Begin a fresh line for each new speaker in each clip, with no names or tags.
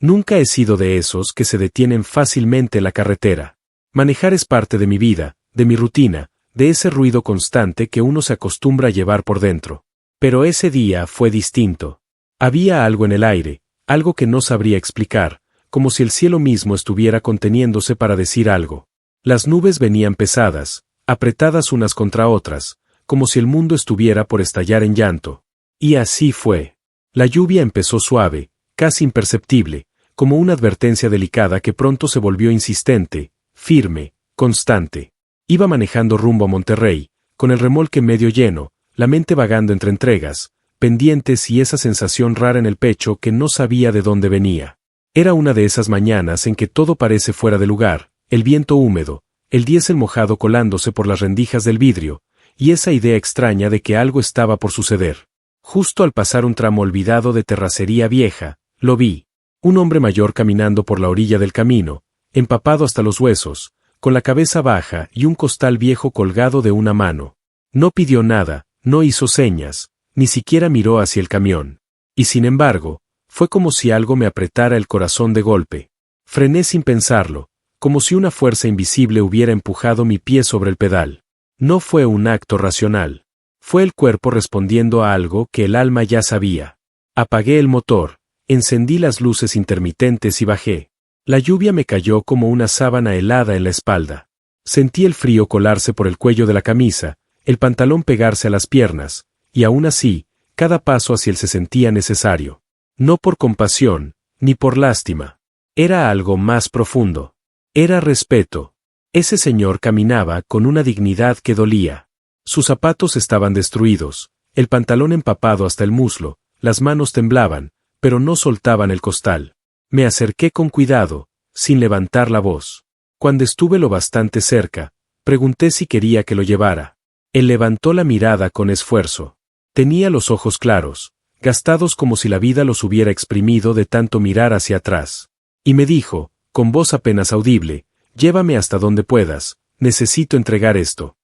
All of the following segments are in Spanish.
Nunca he sido de esos que se detienen fácilmente en la carretera. Manejar es parte de mi vida, de mi rutina, de ese ruido constante que uno se acostumbra a llevar por dentro. Pero ese día fue distinto. Había algo en el aire, algo que no sabría explicar, como si el cielo mismo estuviera conteniéndose para decir algo. Las nubes venían pesadas, apretadas unas contra otras, como si el mundo estuviera por estallar en llanto. Y así fue. La lluvia empezó suave, casi imperceptible, como una advertencia delicada que pronto se volvió insistente, firme, constante. Iba manejando rumbo a Monterrey, con el remolque medio lleno, la mente vagando entre entregas, pendientes y esa sensación rara en el pecho que no sabía de dónde venía. Era una de esas mañanas en que todo parece fuera de lugar, el viento húmedo, el diésel mojado colándose por las rendijas del vidrio, y esa idea extraña de que algo estaba por suceder. Justo al pasar un tramo olvidado de terracería vieja, lo vi. Un hombre mayor caminando por la orilla del camino, empapado hasta los huesos, con la cabeza baja y un costal viejo colgado de una mano. No pidió nada, no hizo señas, ni siquiera miró hacia el camión. Y sin embargo, fue como si algo me apretara el corazón de golpe. Frené sin pensarlo, como si una fuerza invisible hubiera empujado mi pie sobre el pedal. No fue un acto racional. Fue el cuerpo respondiendo a algo que el alma ya sabía. Apagué el motor, encendí las luces intermitentes y bajé. La lluvia me cayó como una sábana helada en la espalda. Sentí el frío colarse por el cuello de la camisa, el pantalón pegarse a las piernas, y aún así, cada paso hacia él se sentía necesario. No por compasión, ni por lástima. Era algo más profundo. Era respeto. Ese señor caminaba con una dignidad que dolía. Sus zapatos estaban destruidos, el pantalón empapado hasta el muslo, las manos temblaban, pero no soltaban el costal. Me acerqué con cuidado, sin levantar la voz. Cuando estuve lo bastante cerca, pregunté si quería que lo llevara. Él levantó la mirada con esfuerzo. Tenía los ojos claros, gastados como si la vida los hubiera exprimido de tanto mirar hacia atrás. Y me dijo, con voz apenas audible, llévame hasta donde puedas, necesito entregar esto.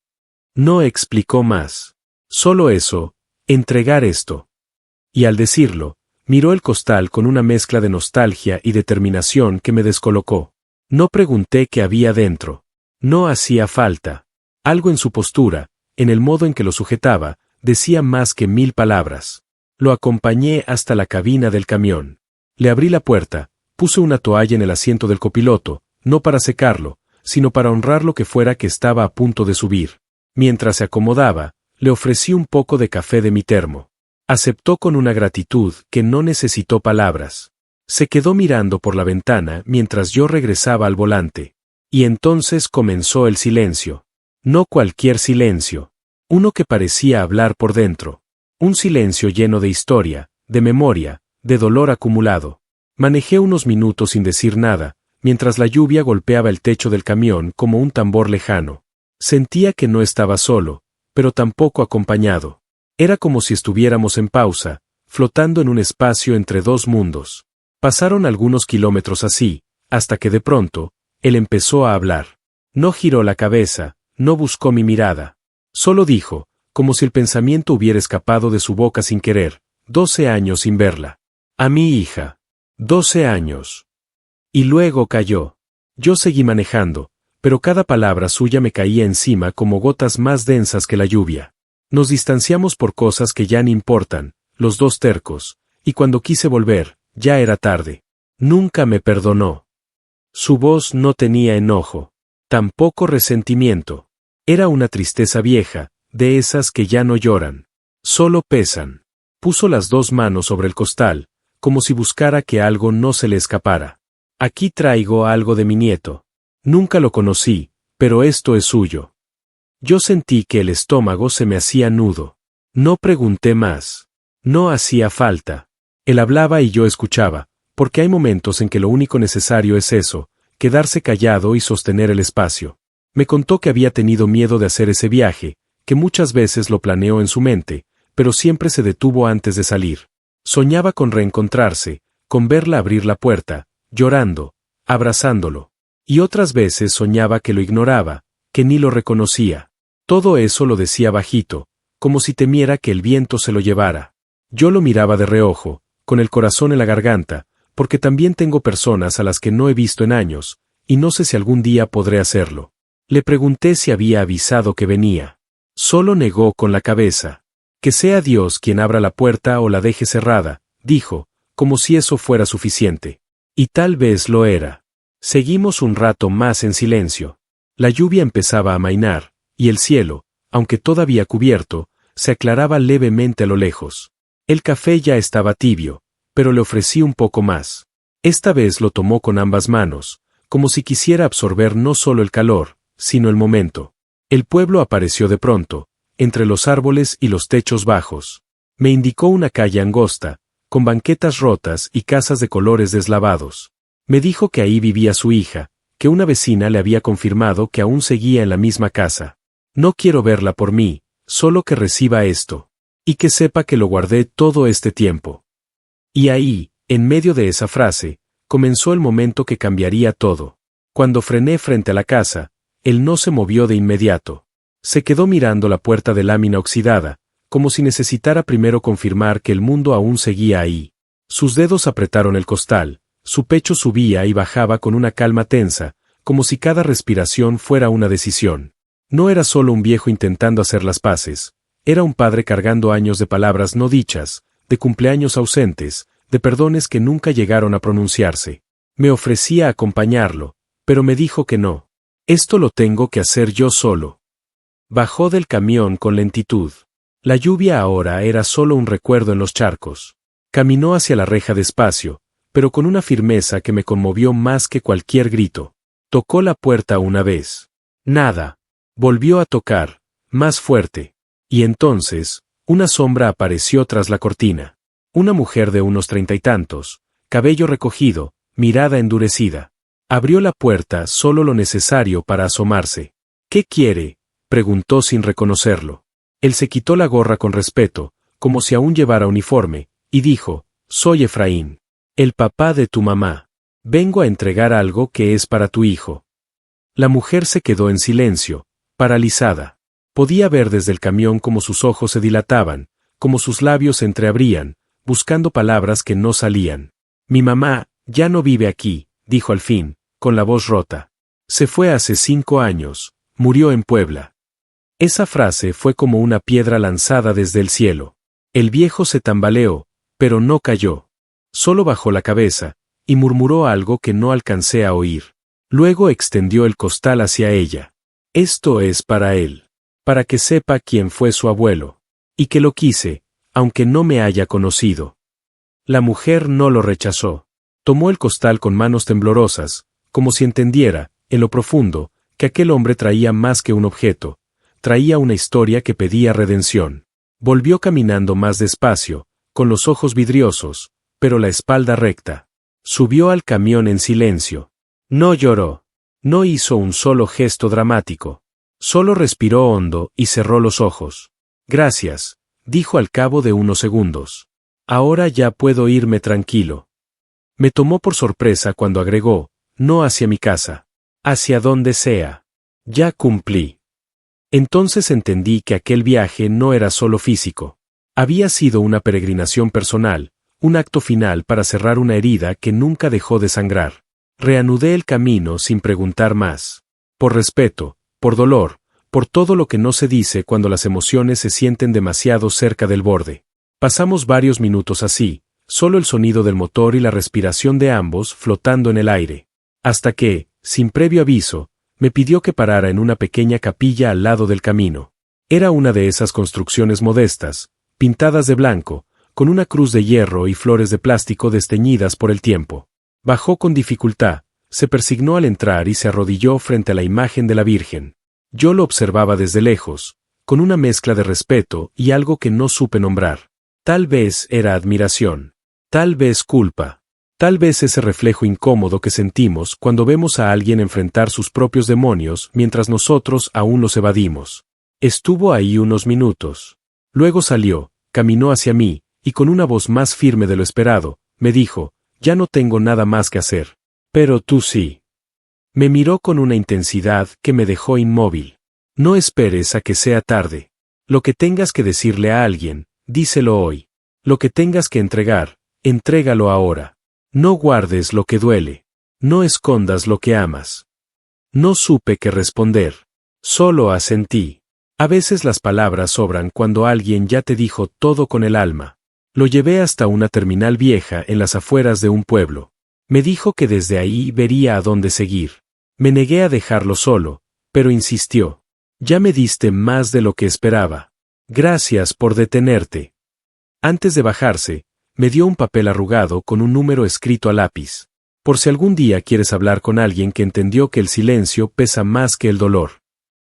No explicó más. Solo eso, entregar esto. Y al decirlo, miró el costal con una mezcla de nostalgia y determinación que me descolocó. No pregunté qué había dentro. No hacía falta. Algo en su postura, en el modo en que lo sujetaba, decía más que 1000 palabras. Lo acompañé hasta la cabina del camión. Le abrí la puerta, puse una toalla en el asiento del copiloto, no para secarlo, sino para honrar lo que fuera que estaba a punto de subir. Mientras se acomodaba, le ofrecí un poco de café de mi termo. Aceptó con una gratitud que no necesitó palabras. Se quedó mirando por la ventana mientras yo regresaba al volante. Y entonces comenzó el silencio. No cualquier silencio. Uno que parecía hablar por dentro. Un silencio lleno de historia, de memoria, de dolor acumulado. Manejé unos minutos sin decir nada, mientras la lluvia golpeaba el techo del camión como un tambor lejano. Sentía que no estaba solo, pero tampoco acompañado. Era como si estuviéramos en pausa, flotando en un espacio entre dos mundos. Pasaron algunos kilómetros así, hasta que de pronto, él empezó a hablar. No giró la cabeza, no buscó mi mirada. Solo dijo, como si el pensamiento hubiera escapado de su boca sin querer, 12 años sin verla. A mi hija. 12 años. Y luego cayó. Yo seguí manejando, pero cada palabra suya me caía encima como gotas más densas que la lluvia. Nos distanciamos por cosas que ya ni importan, los dos tercos, y cuando quise volver, ya era tarde. Nunca me perdonó. Su voz no tenía enojo, tampoco resentimiento. Era una tristeza vieja, de esas que ya no lloran, solo pesan. Puso las dos manos sobre el costal, como si buscara que algo no se le escapara. Aquí traigo algo de mi nieto. Nunca lo conocí, pero esto es suyo. Yo sentí que el estómago se me hacía nudo. No pregunté más. No hacía falta. Él hablaba y yo escuchaba, porque hay momentos en que lo único necesario es eso, quedarse callado y sostener el espacio. Me contó que había tenido miedo de hacer ese viaje, que muchas veces lo planeó en su mente, pero siempre se detuvo antes de salir. Soñaba con reencontrarse, con verla abrir la puerta, llorando, abrazándolo. Y otras veces soñaba que lo ignoraba, que ni lo reconocía. Todo eso lo decía bajito, como si temiera que el viento se lo llevara. Yo lo miraba de reojo, con el corazón en la garganta, porque también tengo personas a las que no he visto en años, y no sé si algún día podré hacerlo. Le pregunté si había avisado que venía. Solo negó con la cabeza. Que sea Dios quien abra la puerta o la deje cerrada, dijo, como si eso fuera suficiente. Y tal vez lo era. Seguimos un rato más en silencio. La lluvia empezaba a amainar, y el cielo, aunque todavía cubierto, se aclaraba levemente a lo lejos. El café ya estaba tibio, pero le ofrecí un poco más. Esta vez lo tomó con ambas manos, como si quisiera absorber no solo el calor, sino el momento. El pueblo apareció de pronto, entre los árboles y los techos bajos. Me indicó una calle angosta, con banquetas rotas y casas de colores deslavados. Me dijo que ahí vivía su hija, que una vecina le había confirmado que aún seguía en la misma casa. No quiero verla por mí, solo que reciba esto. Y que sepa que lo guardé todo este tiempo. Y ahí, en medio de esa frase, comenzó el momento que cambiaría todo. Cuando frené frente a la casa, él no se movió de inmediato. Se quedó mirando la puerta de lámina oxidada, como si necesitara primero confirmar que el mundo aún seguía ahí. Sus dedos apretaron el costal, su pecho subía y bajaba con una calma tensa, como si cada respiración fuera una decisión. No era solo un viejo intentando hacer las paces, era un padre cargando años de palabras no dichas, de cumpleaños ausentes, de perdones que nunca llegaron a pronunciarse. Me ofrecía acompañarlo, pero me dijo que no. Esto lo tengo que hacer yo solo. Bajó del camión con lentitud. La lluvia ahora era solo un recuerdo en los charcos. Caminó hacia la reja despacio, pero con una firmeza que me conmovió más que cualquier grito. Tocó la puerta una vez. Nada. Volvió a tocar, más fuerte. Y entonces, una sombra apareció tras la cortina. Una mujer de unos 30 y tantos, cabello recogido, mirada endurecida. Abrió la puerta solo lo necesario para asomarse. ¿Qué quiere?, preguntó sin reconocerlo. Él se quitó la gorra con respeto, como si aún llevara uniforme, y dijo, «Soy Efraín, el papá de tu mamá. Vengo a entregar algo que es para tu hijo». La mujer se quedó en silencio, paralizada. Podía ver desde el camión cómo sus ojos se dilataban, cómo sus labios se entreabrían, buscando palabras que no salían. «Mi mamá ya no vive aquí», dijo al fin, con la voz rota. «Se fue hace 5 años, murió en Puebla». Esa frase fue como una piedra lanzada desde el cielo. El viejo se tambaleó, pero no cayó. Solo bajó la cabeza, y murmuró algo que no alcancé a oír. Luego extendió el costal hacia ella. «Esto es para él. Para que sepa quién fue su abuelo. Y que lo quise, aunque no me haya conocido». La mujer no lo rechazó. Tomó el costal con manos temblorosas, como si entendiera, en lo profundo, que aquel hombre traía más que un objeto. Traía una historia que pedía redención. Volvió caminando más despacio, con los ojos vidriosos, pero la espalda recta. Subió al camión en silencio. No lloró. No hizo un solo gesto dramático. Solo respiró hondo y cerró los ojos. «Gracias», dijo al cabo de unos segundos. «Ahora ya puedo irme tranquilo». Me tomó por sorpresa cuando agregó, «No hacia mi casa. Hacia donde sea. Ya cumplí». Entonces entendí que aquel viaje no era solo físico. Había sido una peregrinación personal, un acto final para cerrar una herida que nunca dejó de sangrar. Reanudé el camino sin preguntar más. Por respeto, por dolor, por todo lo que no se dice cuando las emociones se sienten demasiado cerca del borde. Pasamos varios minutos así, solo el sonido del motor y la respiración de ambos flotando en el aire. Hasta que, sin previo aviso, me pidió que parara en una pequeña capilla al lado del camino. Era una de esas construcciones modestas, pintadas de blanco, con una cruz de hierro y flores de plástico desteñidas por el tiempo. Bajó con dificultad, se persignó al entrar y se arrodilló frente a la imagen de la Virgen. Yo lo observaba desde lejos, con una mezcla de respeto y algo que no supe nombrar. Tal vez era admiración, tal vez culpa. Tal vez ese reflejo incómodo que sentimos cuando vemos a alguien enfrentar sus propios demonios mientras nosotros aún los evadimos. Estuvo ahí unos minutos. Luego salió, caminó hacia mí, y con una voz más firme de lo esperado, me dijo, «Ya no tengo nada más que hacer. Pero tú sí». Me miró con una intensidad que me dejó inmóvil. «No esperes a que sea tarde. Lo que tengas que decirle a alguien, díselo hoy. Lo que tengas que entregar, entrégalo ahora. No guardes lo que duele. No escondas lo que amas. No supe qué responder. Solo asentí. A veces las palabras sobran cuando alguien ya te dijo todo con el alma. Lo llevé hasta una terminal vieja en las afueras de un pueblo. Me dijo que desde ahí vería a dónde seguir. Me negué a dejarlo solo, pero insistió. Ya me diste más de lo que esperaba. Gracias por detenerte. Antes de bajarse, me dio un papel arrugado con un número escrito a lápiz. Por si algún día quieres hablar con alguien que entendió que el silencio pesa más que el dolor.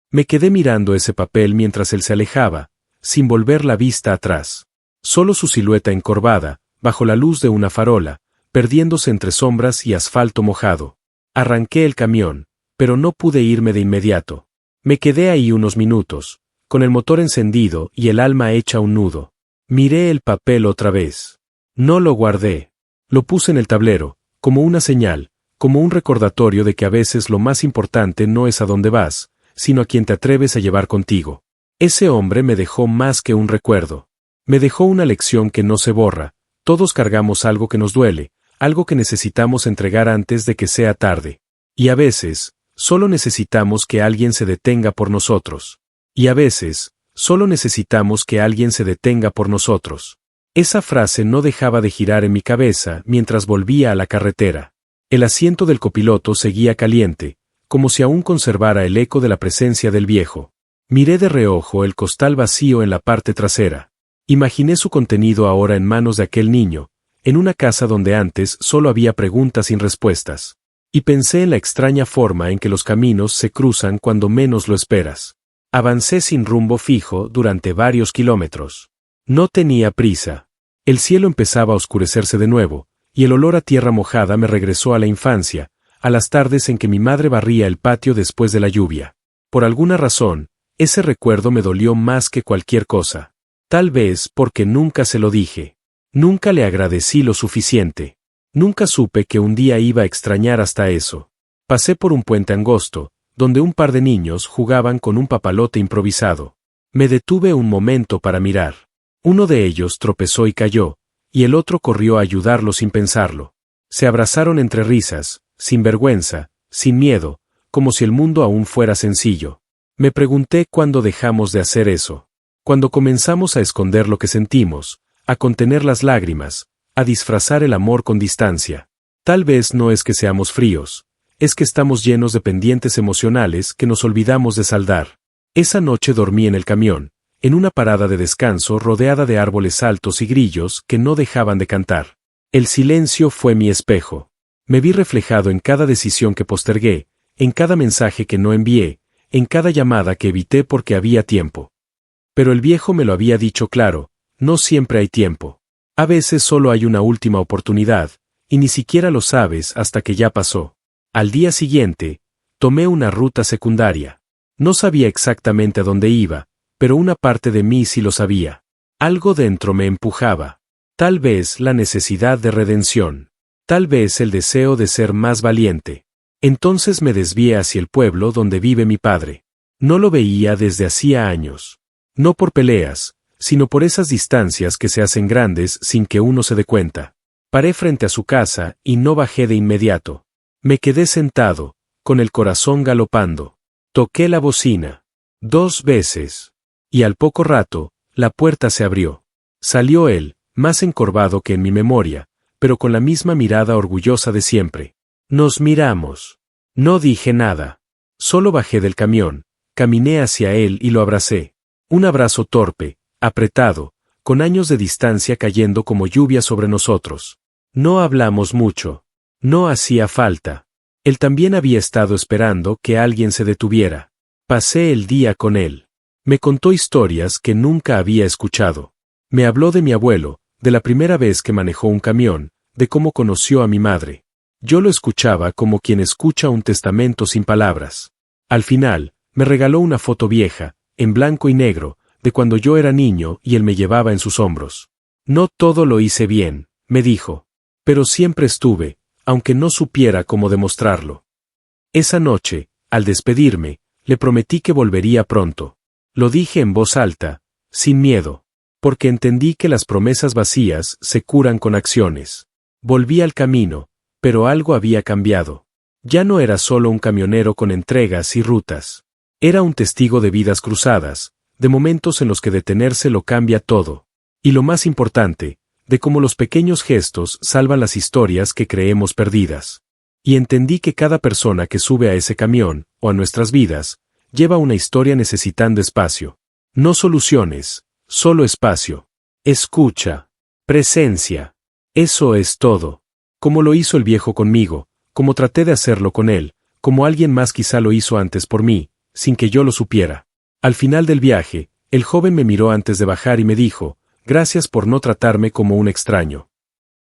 Me quedé mirando ese papel mientras él se alejaba, sin volver la vista atrás. Solo su silueta encorvada, bajo la luz de una farola, perdiéndose entre sombras y asfalto mojado. Arranqué el camión, pero no pude irme de inmediato. Me quedé ahí unos minutos, con el motor encendido y el alma hecha un nudo. Miré el papel otra vez. No lo guardé. Lo puse en el tablero, como una señal, como un recordatorio de que a veces lo más importante no es a dónde vas, sino a quien te atreves a llevar contigo. Ese hombre me dejó más que un recuerdo. Me dejó una lección que no se borra. Todos cargamos algo que nos duele, algo que necesitamos entregar antes de que sea tarde. Y a veces, solo necesitamos que alguien se detenga por nosotros. Y a veces, solo necesitamos que alguien se detenga por nosotros. Esa frase no dejaba de girar en mi cabeza mientras volvía a la carretera. El asiento del copiloto seguía caliente, como si aún conservara el eco de la presencia del viejo. Miré de reojo el costal vacío en la parte trasera. Imaginé su contenido ahora en manos de aquel niño, en una casa donde antes solo había preguntas sin respuestas. Y pensé en la extraña forma en que los caminos se cruzan cuando menos lo esperas. Avancé sin rumbo fijo durante varios kilómetros. No tenía prisa. El cielo empezaba a oscurecerse de nuevo, y el olor a tierra mojada me regresó a la infancia, a las tardes en que mi madre barría el patio después de la lluvia. Por alguna razón, ese recuerdo me dolió más que cualquier cosa. Tal vez porque nunca se lo dije. Nunca le agradecí lo suficiente. Nunca supe que un día iba a extrañar hasta eso. Pasé por un puente angosto, donde un par de niños jugaban con un papalote improvisado. Me detuve un momento para mirar. Uno de ellos tropezó y cayó, y el otro corrió a ayudarlo sin pensarlo. Se abrazaron entre risas, sin vergüenza, sin miedo, como si el mundo aún fuera sencillo. Me pregunté cuándo dejamos de hacer eso. Cuando comenzamos a esconder lo que sentimos, a contener las lágrimas, a disfrazar el amor con distancia. Tal vez no es que seamos fríos, es que estamos llenos de pendientes emocionales que nos olvidamos de saldar. Esa noche dormí en el camión, en una parada de descanso rodeada de árboles altos y grillos que no dejaban de cantar. El silencio fue mi espejo. Me vi reflejado en cada decisión que postergué, en cada mensaje que no envié, en cada llamada que evité porque había tiempo. Pero el viejo me lo había dicho claro, no siempre hay tiempo. A veces solo hay una última oportunidad, y ni siquiera lo sabes hasta que ya pasó. Al día siguiente, tomé una ruta secundaria. No sabía exactamente a dónde iba, pero una parte de mí sí lo sabía. Algo dentro me empujaba. Tal vez la necesidad de redención. Tal vez el deseo de ser más valiente. Entonces me desvié hacia el pueblo donde vive mi padre. No lo veía desde hacía años. No por peleas, sino por esas distancias que se hacen grandes sin que uno se dé cuenta. Paré frente a su casa y no bajé de inmediato. Me quedé sentado, con el corazón galopando. Toqué la bocina. 2 veces. Y al poco rato, la puerta se abrió. Salió él, más encorvado que en mi memoria, pero con la misma mirada orgullosa de siempre. Nos miramos. No dije nada. Solo bajé del camión, caminé hacia él y lo abracé. Un abrazo torpe, apretado, con años de distancia cayendo como lluvia sobre nosotros. No hablamos mucho. No hacía falta. Él también había estado esperando que alguien se detuviera. Pasé el día con él. Me contó historias que nunca había escuchado. Me habló de mi abuelo, de la primera vez que manejó un camión, de cómo conoció a mi madre. Yo lo escuchaba como quien escucha un testamento sin palabras. Al final, me regaló una foto vieja, en blanco y negro, de cuando yo era niño y él me llevaba en sus hombros. No todo lo hice bien, me dijo. Pero siempre estuve, aunque no supiera cómo demostrarlo. Esa noche, al despedirme, le prometí que volvería pronto. Lo dije en voz alta, sin miedo, porque entendí que las promesas vacías se curan con acciones. Volví al camino, pero algo había cambiado. Ya no era solo un camionero con entregas y rutas. Era un testigo de vidas cruzadas, de momentos en los que detenerse lo cambia todo. Y lo más importante, de cómo los pequeños gestos salvan las historias que creemos perdidas. Y entendí que cada persona que sube a ese camión, o a nuestras vidas, lleva una historia necesitando espacio. No soluciones, solo espacio. Escucha. Presencia. Eso es todo. Como lo hizo el viejo conmigo, como traté de hacerlo con él, como alguien más quizá lo hizo antes por mí, sin que yo lo supiera. Al final del viaje, el joven me miró antes de bajar y me dijo, gracias por no tratarme como un extraño.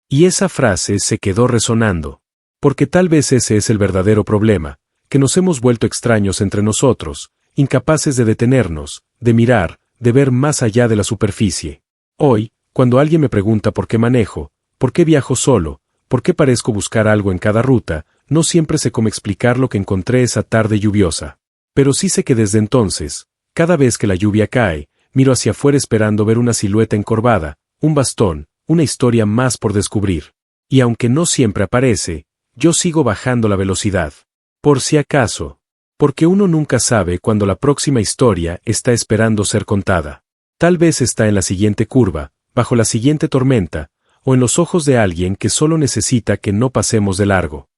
Y esa frase se quedó resonando. Porque tal vez ese es el verdadero problema, que nos hemos vuelto extraños entre nosotros, incapaces de detenernos, de mirar, de ver más allá de la superficie. Hoy, cuando alguien me pregunta por qué manejo, por qué viajo solo, por qué parezco buscar algo en cada ruta, no siempre sé cómo explicar lo que encontré esa tarde lluviosa. Pero sí sé que desde entonces, cada vez que la lluvia cae, miro hacia afuera esperando ver una silueta encorvada, un bastón, una historia más por descubrir. Y aunque no siempre aparece, yo sigo bajando la velocidad. Por si acaso. Porque uno nunca sabe cuándo la próxima historia está esperando ser contada. Tal vez está en la siguiente curva, bajo la siguiente tormenta, o en los ojos de alguien que solo necesita que no pasemos de largo.